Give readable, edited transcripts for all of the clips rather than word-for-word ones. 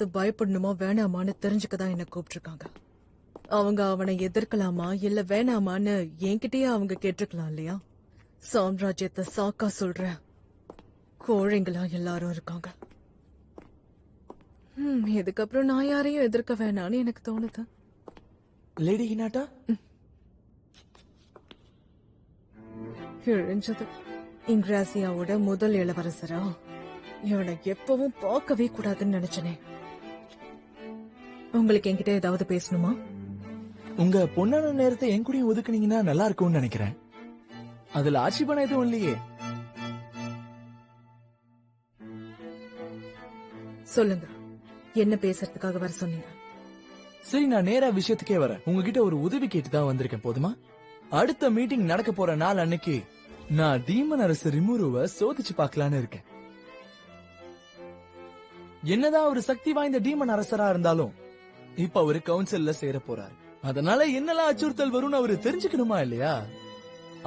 பார்த்து பயப்படணுமா வேணாமான்னு தெரிஞ்சுக்கதான் என்ன கூப்பிட்டிருக்காங்க. அவங்க அவனை எதிர்க்கலாமா இல்ல வேணாமான்னு என்கிட்டயே அவங்க கேட்டிருக்கலாம் இல்லையா? சாம்ராஜ்யத்தை சாக்கா சொல்ற கோழைங்களா எல்லாரும் இருக்காங்க. இதுக்கப்புறம் நான் யாரையும் எதிர்க்க வேணான்னு எனக்கு தோணுது. லேடி ஹினாட்டா, இழிஞ்சது இங்கிராசியாவோட முதல் இளவரசரா? இவனை எப்பவும் பார்க்கவே கூடாதுன்னு நினைச்சனே. உங்களுக்கு என்கிட்ட ஏதாவது பேசணுமா? உங்க பொண்ணான நேரத்தை என் கூடயும் ஒதுக்குனீங்கன்னா நல்லா இருக்கும்னு நினைக்கிறேன். அதுல ஆட்சேபணம் எதுவும் இல்லையே. சொல்லுங்க, என்ன பேசுறதுக்காக வர சொன்னீங்க? சரி, நான் நேரா விஷயத்துக்கே வரேன். உங்ககிட்ட ஒரு உதவி கேட்டு தான் வந்திருக்கேன், போதுமா? அடுத்த மீட்டிங் நடக்க போற நாள் அன்னைக்கு நான் டீமன் அரசு ரிமுருவை சோதிச்சு பார்க்கலான்னு இருக்கேன். என்னதான் ஒரு சக்தி வாய்ந்த டீமன் அரசரா இருந்தாலும் இப்ப அவரு கவுன்சில்ல சேர போறாரு. அதனால என்னெல்லாம் அச்சுறுத்தல் வரும்னு அவரு தெரிஞ்சுக்கணுமா இல்லையா?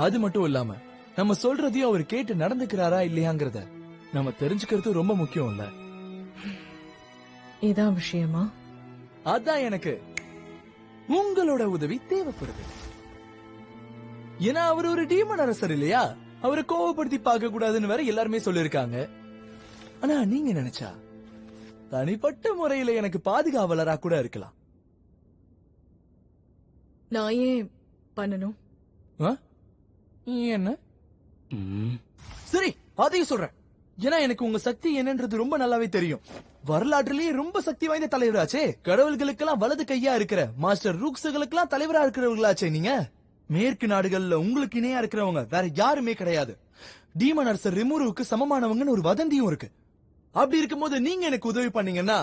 அது மட்டும் இல்லாம நம்ம சொல்றதையும் அவர் கேட்டு நடந்துக்கிறாரா இல்லையாங்கிறத நம்ம தெரிஞ்சுக்கிறது ரொம்ப முக்கியம் இல்ல? இதான் விஷயமா? அதான் எனக்கு உங்களோட உதவி தேவைப்படுது. ஏன்னா அவர் ஒரு டீமன் அரசர் இல்லையா? அவரை கோவப்படுத்தி பார்க்க கூடாதுன்னு வேற எல்லாருமே சொல்லிருக்காங்க. ஆனா நீங்க நினைச்சா தனிப்பட்ட முறையில எனக்கு பாதுகாவலரா கூட இருக்கலாம். நான் ஏன் பண்ணணும்? என்ன? சரி, அதையும் சொல்றேன். ஏன்னா எனக்கு உங்க சக்தி என்னன்றது ரொம்ப நல்லாவே தெரியும். வரலாற்றிலேயே ரொம்ப சக்தி வாய்ந்த தலைவராச்சே. கடவுள்களுக்கெல்லாம் வலது கையா இருக்கிற மாஸ்டர் ரூக்ஸுகளுக்கெல்லாம் தலைவரா இருக்கிறவங்களாச்சே நீங்க. மேற்கு நாடுகள்ல உங்களுக்கு இணையா இருக்கிறவங்க வேற யாருமே கிடையாது. டீமன் அரசர் ரிமுருவுக்கு சமமானவங்கன்னு ஒரு வதந்தியும் இருக்கு. அப்படி இருக்கும்போது நீங்க எனக்கு உதவி பண்ணீங்கன்னா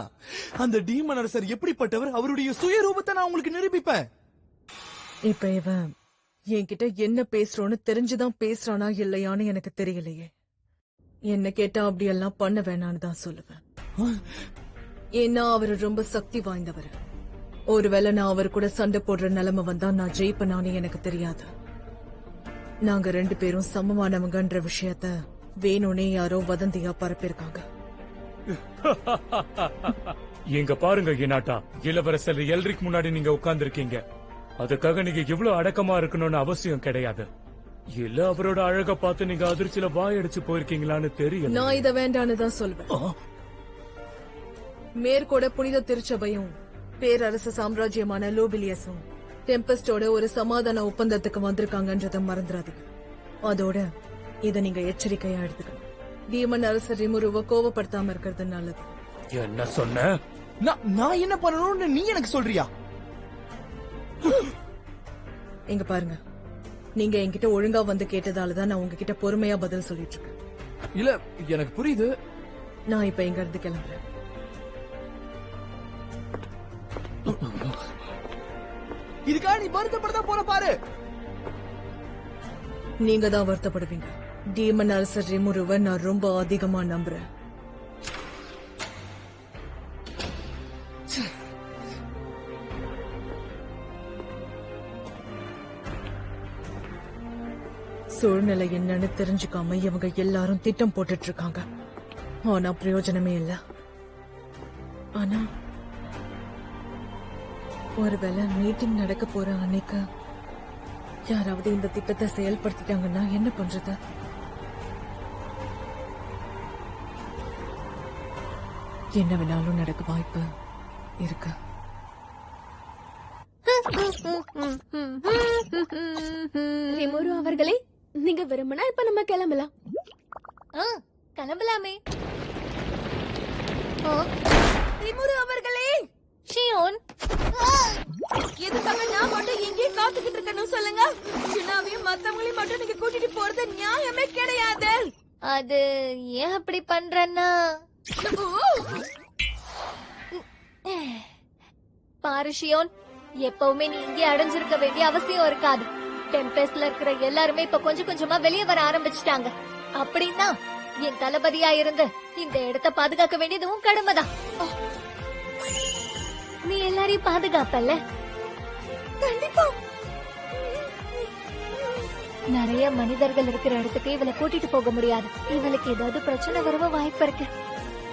அந்த டீமன் அரசர் எப்படிப்பட்டவர், அவருடைய சுயரூபத்தை நான் உங்களுக்கு நிரூபிப்பேன். இப்ப இவன் என்கிட்ட என்ன பேசுறோன்னு தெரிஞ்சுதான் பேசுறானா இல்லையான்னு எனக்கு தெரியலையே. என்ன கேட்டா அப்படியெல்லாம் பண்ண வேணான்னு தான் சொல்லுவேன். ஏன்னா அவரு ரொம்ப சக்தி வாய்ந்தவர். ஒருவேளை நான் அவர் கூட சண்டை போடுற நிலைமை வந்தா நான் ஜெயிப்பனான்னு எனக்கு தெரியாது. நாங்க 2 பேரும் சமமானவங்கன்ற விஷயத்த வேணும்னே யாரோ வதந்தியா பரப்பிருக்காங்க. எங்க பாருங்க ஹினாட்டா, இளவரசர் எல்ரிக் முன்னாடி நீங்க உட்கார்ந்து இருக்கீங்க. அதுக்காக நீங்க இவ்வளவு அடக்கமா இருக்கணும்னு அவசியம் கிடையாது. இல்ல அவரோட அழக பார்த்து நீங்க அதிர்ச்சியில வாயடிச்சு போயிருக்கீங்களான்னு தெரியும். நான் இத வேண்டான்னு தான் சொல்வேன். மேற்கோட புனித திருச்சபையும் பேரரசு சாம்ராஜ்யமான லோபிலியஸும் டெம்பஸ்டோட ஒரு சமாதான ஒப்பந்தத்துக்கு வந்திருக்காங்கன்றத மறந்துடாதீங்க. அதோட இத நீங்க எச்சரிக்கையா எடுத்துக்கணும். டீமன் அரசர் ரிமுருவை கோவப்படுத்தாம இருக்கிறது நல்லது. என்ன சொன்ன? நான் என்ன பண்ணணும்னு நீ எனக்கு சொல்றியா? எங்க பாருங்க, நீங்க என்கிட்ட ஒழுங்கா வந்து கேட்டதாலதான் நான் உங்ககிட்ட பொறுமையா பதில் சொல்லிட்டு இருக்கேன். இல்ல, எனக்கு புரியுது. நான் இப்ப எங்க இருந்து கிளம்புறேன். இதுக்காக நீ வருத்தப்பட போற பாரு. நீங்க தான் வருத்தப்படுவீங்க. டீமன் அரசர் ரிமுருவை நான் ரொம்ப அதிகமா நம்புறேன். சூழ்நிலை என்னன்னு தெரிஞ்சுக்காம இவங்க எல்லாரும் திட்டம் போட்டுட்டு இருக்காங்க. ஆனா பிரயோஜனமே இல்ல. ஆனா ஒருவேளை மீட்டிங் நடக்க போற அன்னைக்கு யாராவது இந்த திட்டத்தை செயல்படுத்திட்டாங்கன்னா என்ன பண்றது? என்ன வேணாலும் நடக்க வாய்ப்பு இருக்கு. ரிமுரு அவர்களே, நீங்க விரும்பினா இப்ப நம்ம கிளம்பலாம். கிளம்பலாமே. ரிமுரு அவர்களே, ஷியோன், எதுக்காக நான் மட்டும் எங்கேயே காத்துக்கிட்டு இருக்கணும் சொல்லுங்க? சின்னாவையும் மத்தவங்களையும் மட்டும் நீங்க கூட்டிட்டு போறது நியாயமே கிடையாது. அது ஏன் அப்படி பண்றேன்னா, பாரு ஷியோன், எப்பவுமே நீ இங்கே அடைஞ்சிருக்க வேண்டிய அவசியம் இருக்காது. டெம்பஸ்ட்ல இருக்கிற எல்லாருமே இப்ப கொஞ்சம் கொஞ்சமா வெளியே வர ஆரம்பிச்சுட்டாங்க. அப்படின்னா என் தளபதியா இருந்து இந்த இடத்தை பாதுகாக்க வேண்டியது உன் கடமைதான். நீ எல்லாரையும் பாதுகாப்பல்ல? கண்டிப்பா. நிறைய மனிதர்கள் இருக்கிற இடத்துக்கு இவளை கூட்டிட்டு போக முடியாது. இவளுக்கு ஏதாவது பிரச்சனை வரவும் வாய்ப்பு இருக்கு.